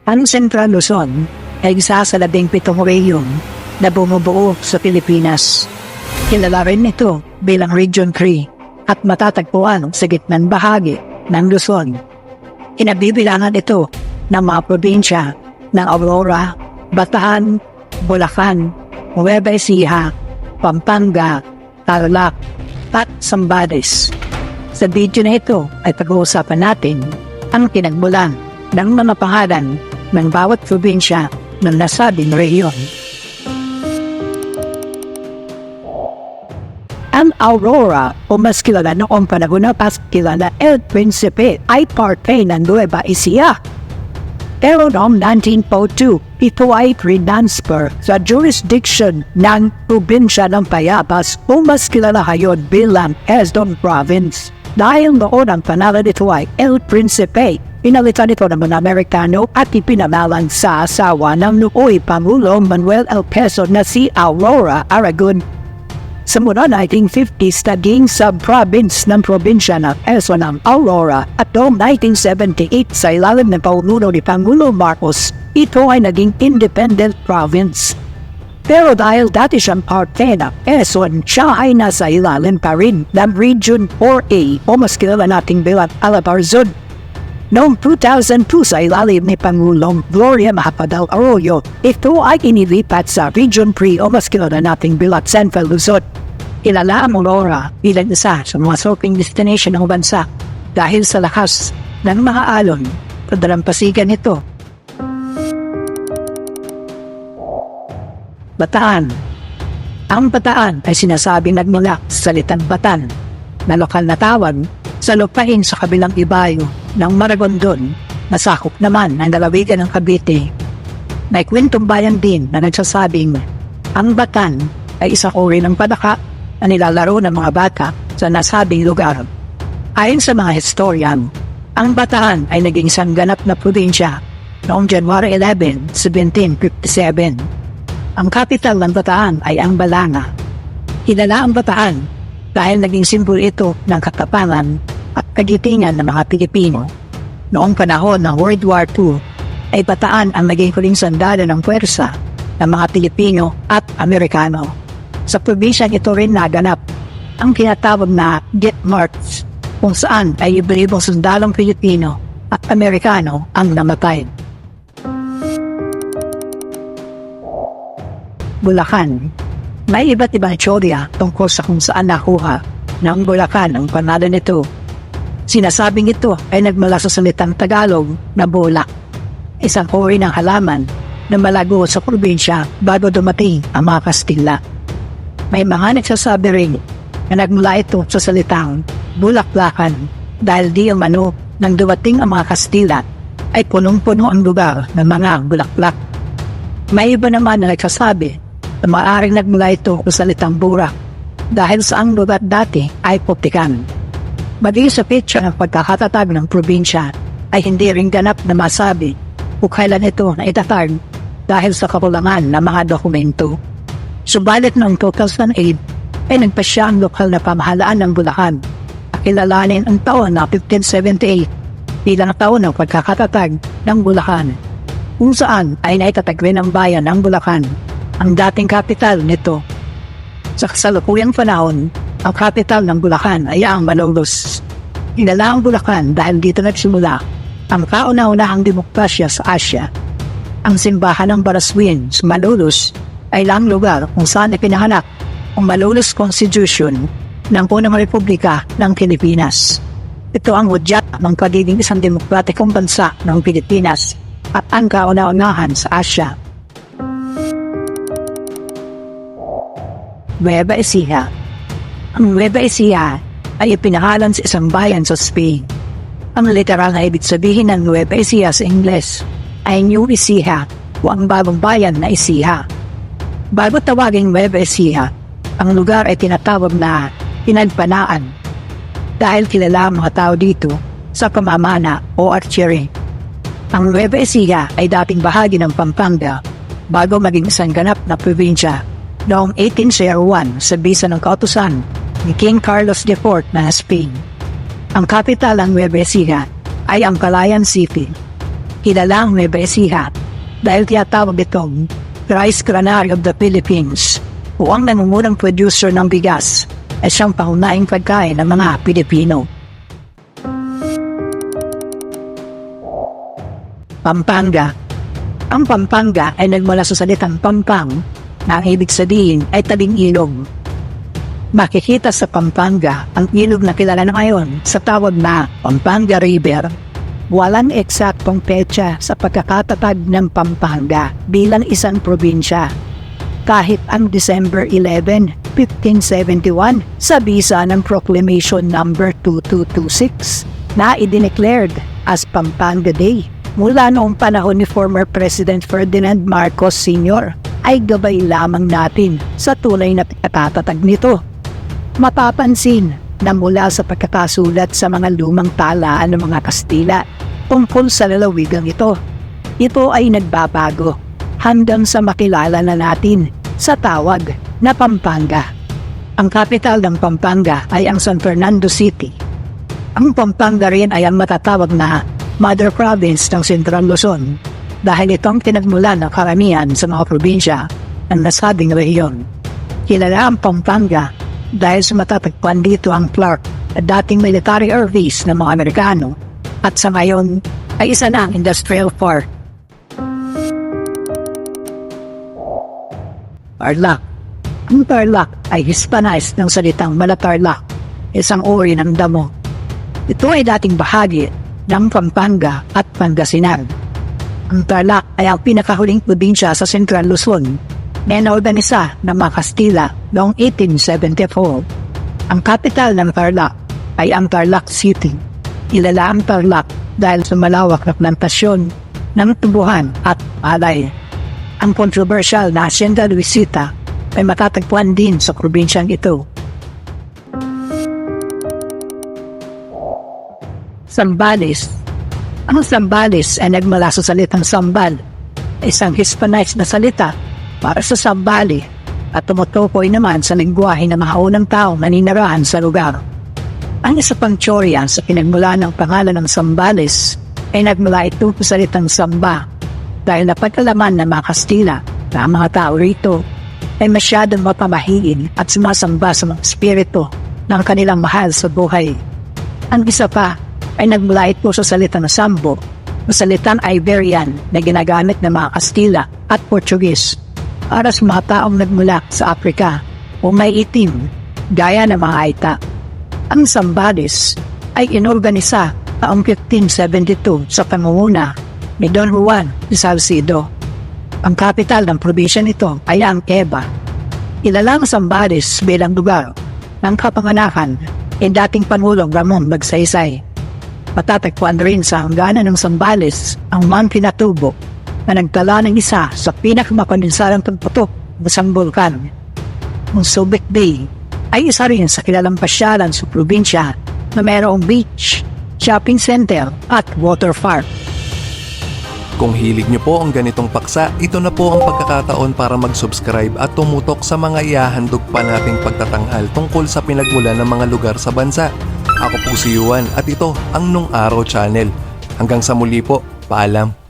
Ang Central Luzon ay isa sa 17 rehiyon na bumubuo sa Pilipinas. Kilala rin ito bilang Region 3 at matatagpuan sa gitnang bahagi ng Luzon. Inabibilangan ito ng mga probinsya ng Aurora, Bataan, Bulacan, Nueva Ecija, Pampanga, Tarlac, at Zambales. Sa video na ito ay pag-uusapan natin ang pinagmulan ng mga pangalan ng bawat probinsya ng nasabing rehiyon. Ang Aurora o mas kilala noong panahon na pas kilala El Principe ay parte ng Nueva Ecija. Pero noong 1902, ito ay transfer sa jurisdiction ng probinsya ng Payapas o mas kilala ngayon bilang Quezon Province. Dahil noon ang pangalan nito ay El Principe, pinalitan ito ng mga Amerikano at ipinamalan sa asawa ng nooy Pangulo Manuel L. Quezon na si Aurora Aragon. Sa mula 1950s, naging sub-province ng probinsya ng Quezon ang Aurora at noong 1978 sa ilalim ng paununo ni Pangulo Marcos, ito ay naging independent province. Pero dahil dati siyang parte ng Quezon, siya ay nasa ilalim pa rin ng Region 4A o mas kilala nating bilang Alabarzon. Noong 2002 sa ilalim ni Pangulong Gloria Macapagal Arroyo, ito ay inilipat sa Region 3 o mas kilala nating bilang Central Luzon. Kilala ang Aurora bilang isa sa mga surfing destination ng bansa dahil sa lakas ng mga alon at dalampasigan nito. Bataan. Ang Bataan ay sinasabing nagmula sa salitang Batan na lokal na tawag sa lupain sa kabilang ibayo ng Maragondon na sakop naman ng lalawigan ng Cavite. May kwentong bayan din na nagsasabing ang Batan ay isang uri ng padaka na nilalaro ng mga bata sa nasabing lugar. Ayon sa mga historian, ang Bataan ay naging isang ganap na probinsya noong January 11, 1757. Ang kapital ng Bataan ay ang Balanga. Kilala ang Bataan dahil naging simbolo ito ng katapangan at kagitingan ng mga Pilipino. Noong panahon ng World War II, ay Bataan ang naging huling sandata ng puwersa ng mga Pilipino at Amerikano. Sa probinsyang ito rin naganap ang tinatawag na Death March, kung saan ay iba-ibang sundalong Pilipino at Amerikano ang namatay. Bulacan. May iba't ibang teorya tungkol sa kung saan nakuha ng Bulacan ang pangalan nito. Sinasabing ito ay nagmula sa salitang Tagalog na bulak, isang uri ng halaman na malago sa probinsya bago dumating ang mga Kastila. May mga nagsasabi rin na nagmula ito sa salitang bulaklakan dahil di umano nang dumating ang mga Kastila ay punong-puno ang lugar ng mga bulaklak. May iba naman na nagsasabi na maaaring nagmula ito sa salitang burak dahil sa ang lugar dati ay Putikan. Maging sa petsa ng pagkakatatag ng probinsya ay hindi rin ganap na masabi kung kailan ito na itatag dahil sa kakulangan ng mga dokumento. Subalit noong 2008 ay nagpasya ang lokal na pamahalaan ng Bulacan at kilalanin ang taon na 1578 bilang taon ng pagkakatatag ng Bulacan, kung saan ay naitatag rin ang bayan ng Bulacan, ang dating kapital nito. Sa kasalukuyang panahon, ang kapital ng Bulacan ay ang Malolos. Kilala ang Bulacan dahil dito nagsimula ang kauna-unahang demokrasya sa Asia. Ang simbahan ng Baraswin sa Malolos ay lang lugar kung saan ipinahanap ang Malolos Constitution ng unang Republika ng Pilipinas. Ito ang hudyat ng pagiging isang demokratikong bansa ng Pilipinas at ang kauna-unahan sa Asia. Nueva Ecija. Ang Nueva Ecija ay ipinahalan sa isang bayan sa Spain. Ang literal na ibig sabihin ng Nueva Ecija sa Ingles ay New Ecija o ang bagong bayan na Ecija. Bago tawaging Nueva Ecija, ang lugar ay tinatawag na Pinagpanaan dahil kilala ang mga tao dito sa pamamana o archery. Ang Nueva Ecija ay dating bahagi ng Pampanga bago maging isang ganap na probinsya noong 1801 sa bisa ng kautusan ni King Carlos IV na Spain. Ang kapital ng Nueva Ecija ay ang Calayan City. Kilalang Nueva Ecija dahil tinatawag itong Rice Granary of the Philippines o ang nangungunang producer ng bigas ay siyang pangunahing pagkain ng mga Pilipino. Pampanga. Ang Pampanga ay nagmula sa salitang pampang na ang ibig sabihin ay tabing ilog. Makikita sa Pampanga ang ilog na kilala na ngayon sa tawag na Pampanga River. Walang eksaktong petsa sa pagkakatatag ng Pampanga bilang isang probinsya. Kahit ang December 11, 1571 sa bisa ng Proclamation No. 2226 na idineclared as Pampanga Day mula noong panahon ni former President Ferdinand Marcos Sr. ay gabay lamang natin sa tunay na pagkakatatag nito. Mapapansin na mula sa pagkakasulat sa mga lumang talaan ng mga Kastila tungkol sa lalawigang ito, ito ay nagbabago hanggang sa makilala na natin sa tawag na Pampanga. Ang kapital ng Pampanga ay ang San Fernando City. Ang Pampanga rin ay ang matatawag na Mother Province ng Central Luzon dahil itong pinagmulan ng karamihan sa mga probinsya ng nasabing rehiyon. Kilala ang Pampanga dahil sa matatagpuan dito ang Clark na dating military air base ng mga Amerikano at sa ngayon ay isa na ang industrial park. Tarlac. Ang Tarlac ay Hispanized ng salitang Malatarlac, isang uri ng damo. Ito ay dating bahagi ng Pampanga at Pangasinan. Ang Tarlac ay ang pinakahuling probinsya sa Central Luzon na naorganisa ng mga Kastila noong 1874. Ang kapital ng Tarlac ay ang Tarlac City. Kilala ang Tarlac dahil sa malawak na plantasyon ng tubuhan at palay. Ang controversial na Hacienda Luisita ay matatagpuan din sa probinsyang ito. Zambales. Ang Zambales ay nagmula sa salitang sambal, isang Hispanized na salita para sa Zambales at tumutukoy naman sa lingwahe ng mga unang taong naninirahan sa lugar. Ang isa pang teorya sa pinagmula ng pangalan ng Zambales ay nagmula ito sa salitang samba dahil napagkalaman ng mga Kastila na ang mga tao rito ay masyadong mapamahiin at sumasamba sa mga spirito ng kanilang mahal sa buhay. Ang isa pa ay nagmula ito sa salitang sambo o salitang Iberian na ginagamit ng mga Kastila at Portuguese para sa mga taong nagmula sa Africa o may itim gaya ng mga Aita. Ang Zambales ay inorganisa taong 1572 sa pangunguna ni Don Juan de Salcido. Ang kapital ng probinsya nito ay ang Eva. Kilala ang Zambales bilang lugar ng kapanganakan ni dating Pangulong Ramon Magsaysay. Matatagpuan rin sa hangganan ng Zambales ang Mount Pinatubo na nagtala ng isa sa pinakamapandinsarang pagputok ng isang bulkan. Ang Subic Bay ay isa rin sa kilalang pasyalan sa probinsya na mayroong beach, shopping center at water park. Kung hilig niyo po ang ganitong paksa, ito na po ang pagkakataon para mag-subscribe at tumutok sa mga ihahandog pa nating pagtatanghal tungkol sa pinagmulan ng mga lugar sa bansa. Ako po si Yuan at ito ang Nung Araw Channel. Hanggang sa muli po, paalam.